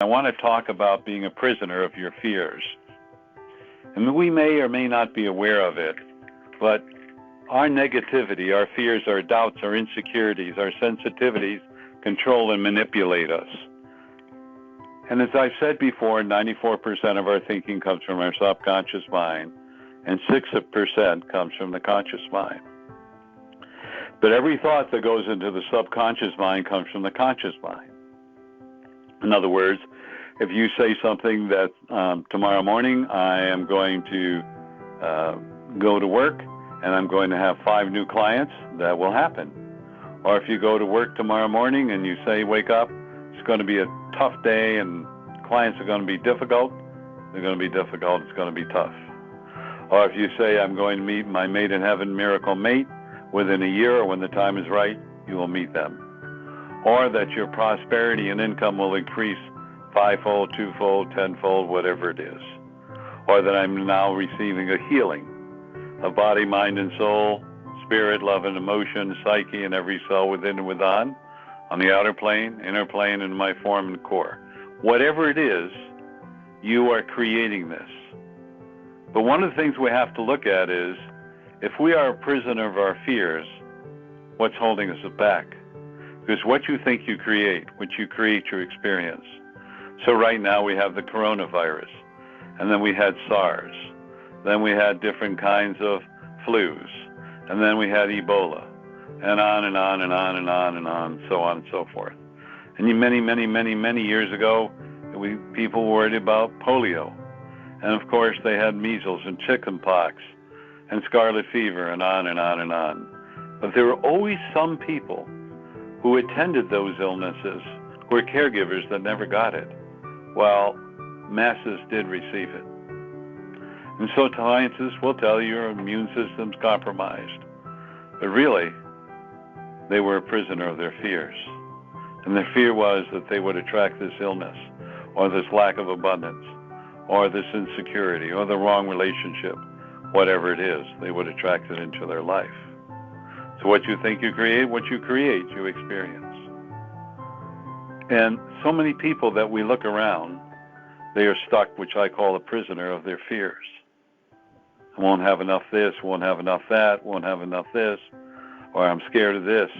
I want to talk about being a prisoner of your fears. And we may or may not be aware of it, but our negativity, our fears, our doubts, our insecurities, our sensitivities control and manipulate us. And as I've said before, 94% of our thinking comes from our subconscious mind, and 6% comes from the conscious mind. But every thought that goes into the subconscious mind comes from the conscious mind. In other words, if you say something that tomorrow morning I am going to go to work and I'm going to have 5 new clients, that will happen. Or if you go to work tomorrow morning and you say, wake up, it's going to be a tough day and clients are going to be difficult, they're going to be difficult, it's going to be tough. Or if you say, I'm going to meet my mate in heaven, miracle mate, within a year or when the time is right, you will meet them. Or that your prosperity and income will increase 5-fold, 2-fold, 10-fold, whatever it is. Or that I'm now receiving a healing of body, mind, and soul, spirit, love, and emotion, psyche, and every cell within and within, on the outer plane, inner plane, and my form and core. Whatever it is, you are creating this. But one of the things we have to look at is, if we are a prisoner of our fears, what's holding us back? Because what you think you create, what you create, you experience. So right now we have the coronavirus, and then we had SARS, then we had different kinds of flus, and then we had Ebola, and on and on and on and on and on, so on and so forth. And many years ago, people worried about polio. And of course they had measles and chickenpox and scarlet fever and on and on and on. But there were always some people who attended those illnesses, who were caregivers that never got it, while masses did receive it. And so scientists will tell you your immune system's compromised. But really, they were a prisoner of their fears. And their fear was that they would attract this illness, or this lack of abundance, or this insecurity, or the wrong relationship, whatever it is, they would attract it into their life. So what you think you create, what you create, you experience. And so many people that we look around, they are stuck, which I call a prisoner of their fears. I won't have enough this, won't have enough that, won't have enough this, or I'm scared of this.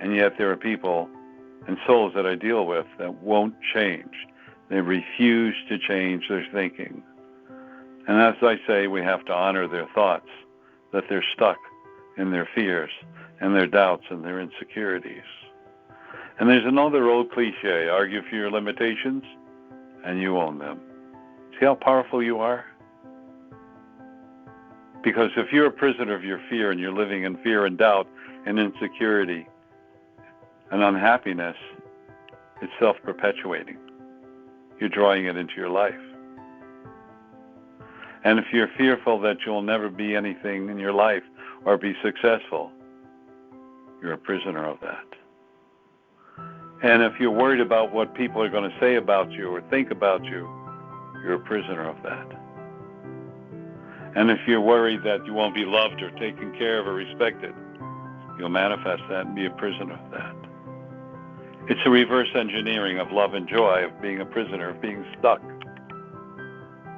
And yet there are people and souls that I deal with that won't change. They refuse to change their thinking. And as I say, we have to honor their thoughts, that they're stuck in their fears and their doubts and their insecurities. And there's another old cliche, argue for your limitations and you own them. See how powerful you are? Because if you're a prisoner of your fear and you're living in fear and doubt and insecurity and unhappiness, it's self-perpetuating. You're drawing it into your life. And if you're fearful that you'll never be anything in your life or be successful, you're a prisoner of that. And if you're worried about what people are going to say about you or think about you, you're a prisoner of that. And if you're worried that you won't be loved or taken care of or respected, you'll manifest that and be a prisoner of that. It's a reverse engineering of love and joy, of being a prisoner, of being stuck.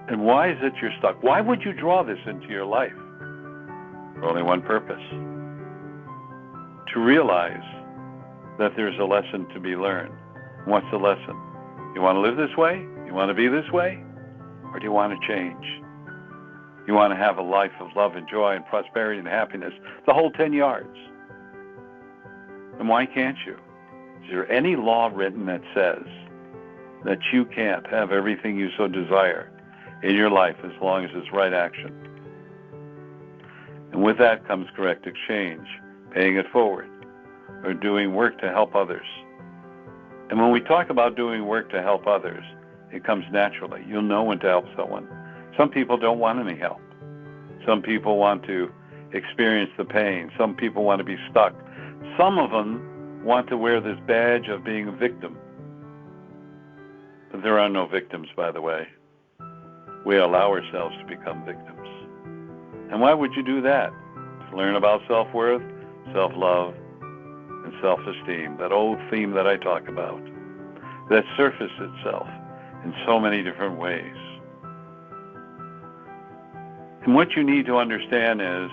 And why is it you're stuck? Why would you draw this into your life? For only one purpose. To realize that there's a lesson to be learned. What's the lesson? You want to live this way? You want to be this way? Or do you want to change? You want to have a life of love and joy and prosperity and happiness, the whole 10 yards. And why can't you? Is there any law written that says that you can't have everything you so desire in your life as long as it's right action? And with that comes correct exchange, paying it forward, or doing work to help others. And when we talk about doing work to help others, it comes naturally. You'll know when to help someone. Some people don't want any help. Some people want to experience the pain. Some people want to be stuck. Some of them want to wear this badge of being a victim. But there are no victims, by the way. We allow ourselves to become victims. And why would you do that? To learn about self-worth, self-love, and self-esteem, that old theme that I talk about, that surfaces itself in so many different ways. And what you need to understand is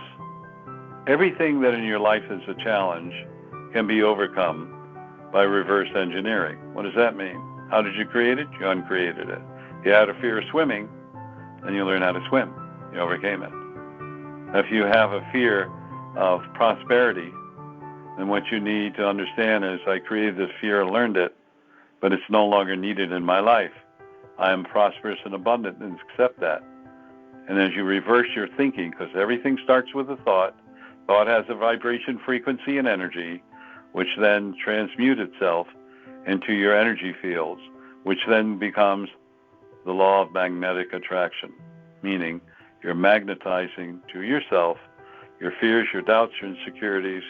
everything that in your life is a challenge can be overcome by reverse engineering. What does that mean? How did you create it? You uncreated it. You had a fear of swimming, then you learn how to swim. You overcame it. If you have a fear of prosperity, then what you need to understand is I created this fear and learned it, but it's no longer needed in my life. I am prosperous and abundant, and accept that. And as you reverse your thinking, because everything starts with a thought, thought has a vibration, frequency, and energy, which then transmute itself into your energy fields, which then becomes the law of magnetic attraction, meaning you're magnetizing to yourself your fears, your doubts, your insecurities,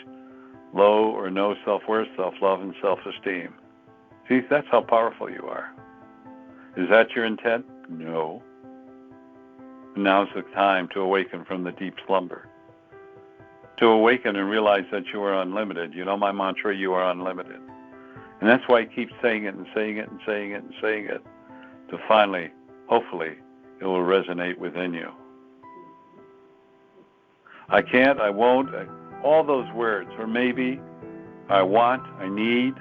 low or no self-worth, self-love, and self-esteem. See, that's how powerful you are. Is that your intent? No. Now's the time to awaken from the deep slumber. To awaken and realize that you are unlimited. You know my mantra, you are unlimited. And that's why I keep saying it and saying it and saying it and saying it, to finally, hopefully, it will resonate within you. I can't, I won't, all those words, or maybe, I want, I need,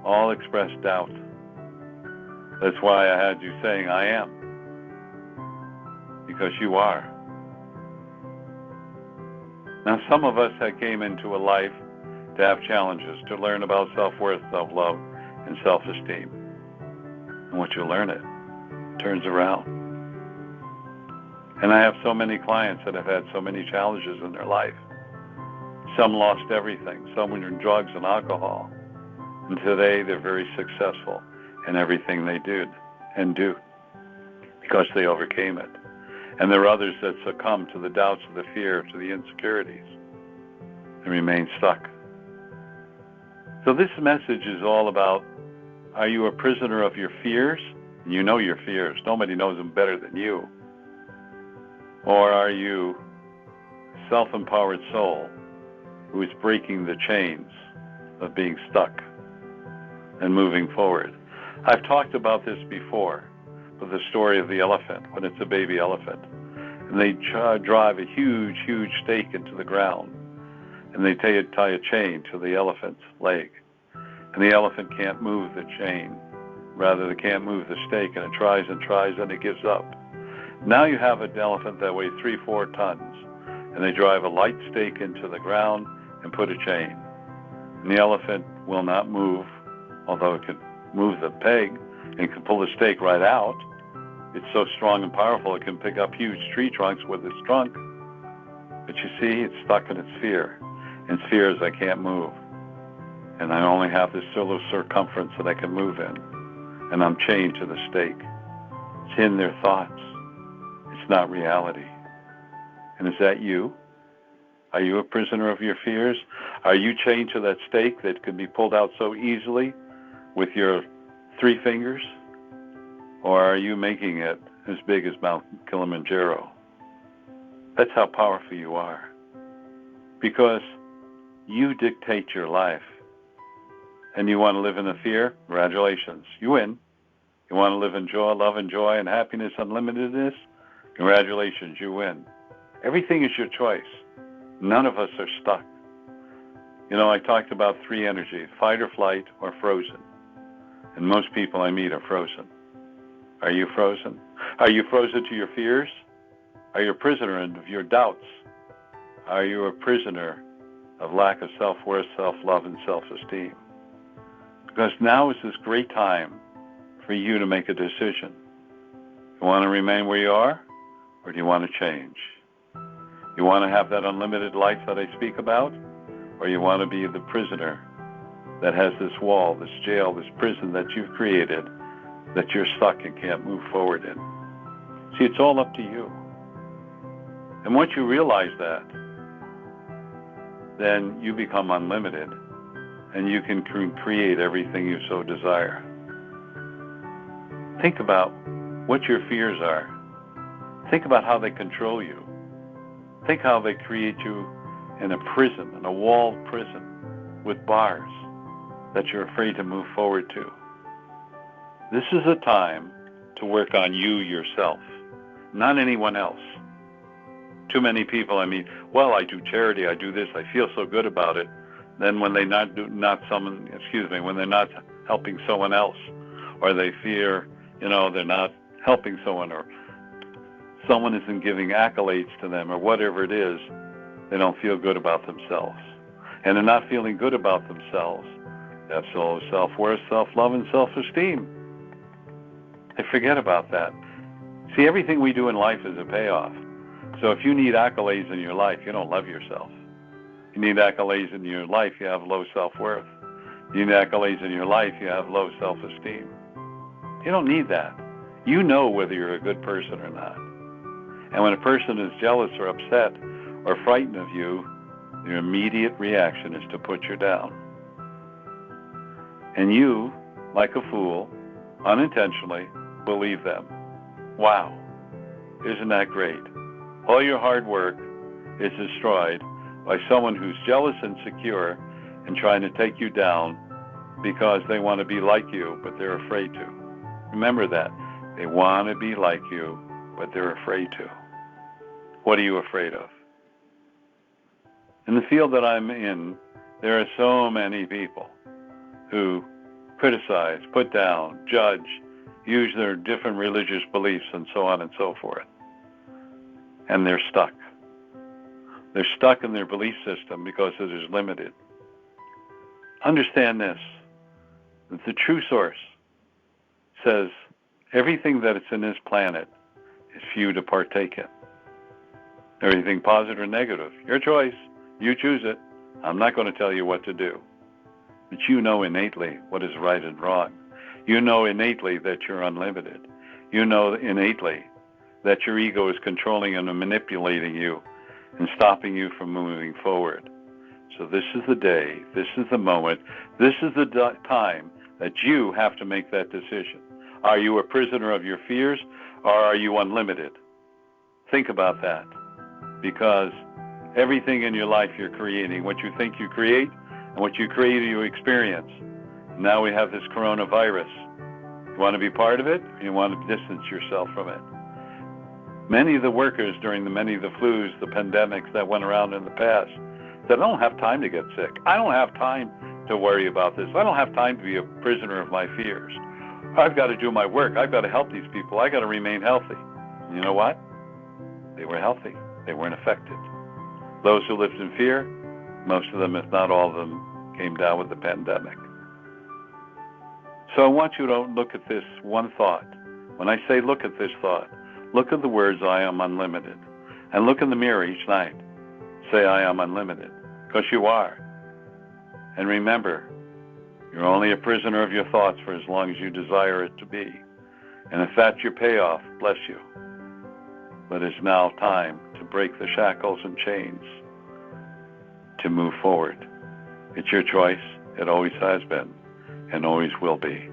all express doubt. That's why I had you saying I am. Because you are. Now, some of us came into a life to have challenges, to learn about self-worth, self-love, and self-esteem. And once you learn it, it turns around. And I have so many clients that have had so many challenges in their life. Some lost everything. Some were in drugs and alcohol. And today they're very successful in everything they did and do because they overcame it. And there are others that succumb to the doubts, to the fear, to the insecurities, and remain stuck. So this message is all about, are you a prisoner of your fears? And you know your fears. Nobody knows them better than you. Or are you a self-empowered soul who is breaking the chains of being stuck and moving forward? I've talked about this before with the story of the elephant, when it's a baby elephant. And they drive a huge, huge stake into the ground. And they tie a chain to the elephant's leg. And the elephant can't move the chain. Rather, they can't move the stake, and it tries and tries, and it gives up. Now you have an elephant that weighs 3-4 tons, and they drive a light stake into the ground and put a chain. And the elephant will not move, although it could move the peg and can pull the stake right out. It's so strong and powerful it can pick up huge tree trunks with its trunk. But you see, it's stuck in its fear. And its fear is I can't move. And I only have this little circumference that I can move in. And I'm chained to the stake. It's in their thoughts. It's not reality. And is that you? Are you a prisoner of your fears? Are you chained to that stake that could be pulled out so easily with your 3 fingers? Or are you making it as big as Mount Kilimanjaro? That's how powerful you are. Because you dictate your life. And you want to live in the fear? Congratulations, you win. You want to live in joy, love and joy and happiness, unlimitedness? Congratulations, you win. Everything is your choice. None of us are stuck. You know, I talked about 3 energies, fight or flight or frozen. And most people I meet are frozen. Are you frozen? Are you frozen to your fears? Are you a prisoner of your doubts? Are you a prisoner of lack of self-worth, self-love, and self-esteem? Because now is this great time for you to make a decision. You want to remain where you are, or do you want to change? You want to have that unlimited life that I speak about, or you want to be the prisoner that has this wall, this jail, this prison that you've created that you're stuck and can't move forward in? See, it's all up to you. And once you realize that, then you become unlimited and you can create everything you so desire. Think about what your fears are. Think about how they control you. Think how they create you in a prison, in a walled prison with bars that you're afraid to move forward to. This is a time to work on you yourself, not anyone else. Too many people, I do charity, I do this, I feel so good about it. Then when they're not helping someone else, or they fear, they're not helping someone, or someone isn't giving accolades to them, or whatever it is, they don't feel good about themselves. And they're not feeling good about themselves. That's all self-worth, self-love, and self-esteem. They forget about that. See, everything we do in life is a payoff. So if you need accolades in your life, you don't love yourself. You need accolades in your life, you have low self-worth. You need accolades in your life, you have low self-esteem. You don't need that. You know whether you're a good person or not. And when a person is jealous or upset or frightened of you, your immediate reaction is to put you down. And you, like a fool, unintentionally believe them. Wow, isn't that great? All your hard work is destroyed by someone who's jealous and insecure and trying to take you down because they want to be like you, but they're afraid to. Remember that. They want to be like you, but they're afraid to. What are you afraid of? In the field that I'm in, there are so many people who criticize, put down, judge, use their different religious beliefs and so on and so forth. And they're stuck. They're stuck in their belief system because it is limited. Understand this, that the true source says everything that is in this planet is for you to partake in. Everything positive or negative, your choice. You choose it. I'm not going to tell you what to do. But you know innately what is right and wrong. You know innately that you're unlimited. You know innately that your ego is controlling and manipulating you and stopping you from moving forward. So this is the day, this is the moment, this is the time that you have to make that decision. Are you a prisoner of your fears, or are you unlimited? Think about that, because everything in your life you're creating. What you think you create, and what you create you experience. Now we have this coronavirus. You want to be part of it, or you want to distance yourself from it? Many of the workers during many of the flus, the pandemics that went around in the past, said, I don't have time to get sick. I don't have time to worry about this. I don't have time to be a prisoner of my fears. I've got to do my work. I've got to help these people. I've got to remain healthy. And you know what? They were healthy. They weren't affected. Those who lived in fear, most of them, if not all of them, came down with the pandemic. So I want you to look at this one thought. When I say look at this thought, look at the words, I am unlimited. And look in the mirror each night. Say, I am unlimited, because you are. And remember, you're only a prisoner of your thoughts for as long as you desire it to be. And if that's your payoff, bless you. But it's now time to break the shackles and chains, to move forward. It's your choice. It always has been, and always will be.